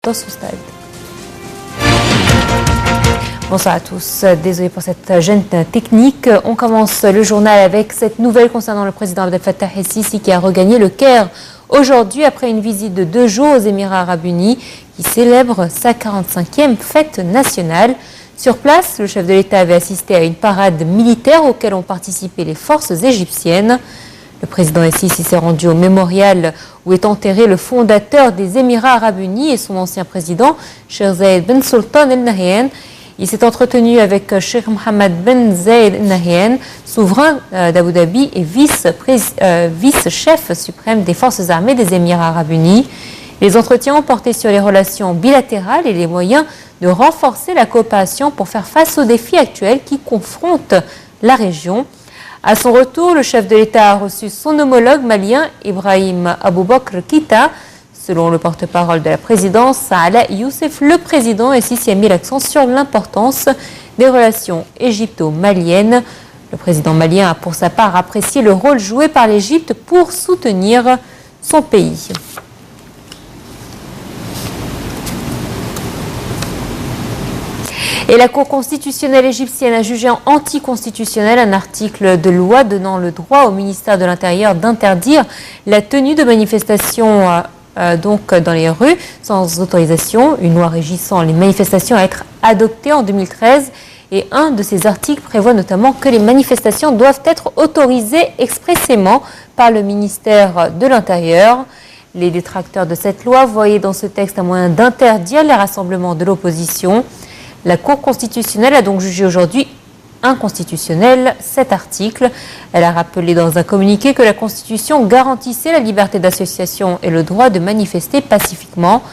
au stade. Bonsoir à tous. Désolé pour cette gêne technique. On commence le journal avec cette nouvelle concernant le président Abdel Fattah el-Sisi qui a regagné le Caire aujourd'hui après une visite de 2 jours aux Émirats Arabes Unis qui célèbre sa 45e fête nationale. Sur place, le chef de l'État avait assisté à une parade militaire auquel ont participé les forces égyptiennes. Le président el-Sisi s'est rendu au mémorial où est enterré le fondateur des Émirats Arabes Unis et son ancien président, Sheikh Zayed Ben Sultan Al Nahyan. Il s'est entretenu avec Sheikh Mohammed Ben Zayed Al Nahyan, souverain d'Abu Dhabi et vice-chef suprême des forces armées des Émirats Arabes Unis. Les entretiens ont porté sur les relations bilatérales et les moyens de renforcer la coopération pour faire face aux défis actuels qui confrontent la région. À son retour, le chef de l'État a reçu son homologue malien Ibrahim Aboubakr Keïta. Selon le porte-parole de la présidence, Salah Youssef, le président el-Sisi a mis l'accent sur l'importance des relations égypto-maliennes. Le président malien a pour sa part apprécié le rôle joué par l'Égypte pour soutenir son pays. Et la Cour constitutionnelle égyptienne a jugé anticonstitutionnel un article de loi donnant le droit au ministère de l'Intérieur d'interdire la tenue de manifestations dans les rues sans autorisation. Une loi régissant les manifestations a été adoptée en 2013 et un de ces articles prévoit notamment que les manifestations doivent être autorisées expressément par le ministère de l'Intérieur. Les détracteurs de cette loi voyaient dans ce texte un moyen d'interdire les rassemblements de l'opposition. La Cour constitutionnelle a donc jugé aujourd'hui inconstitutionnel cet article. Elle a rappelé dans un communiqué que la Constitution garantissait la liberté d'association et le droit de manifester pacifiquement.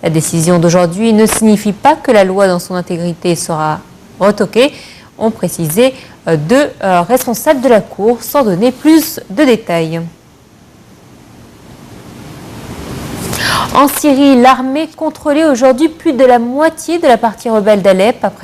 La décision d'aujourd'hui ne signifie pas que la loi dans son intégrité sera retoquée, ont précisé deux responsables de la Cour sans donner plus de détails. En Syrie, l'armée contrôlait aujourd'hui plus de la moitié de la partie rebelle d'Alep après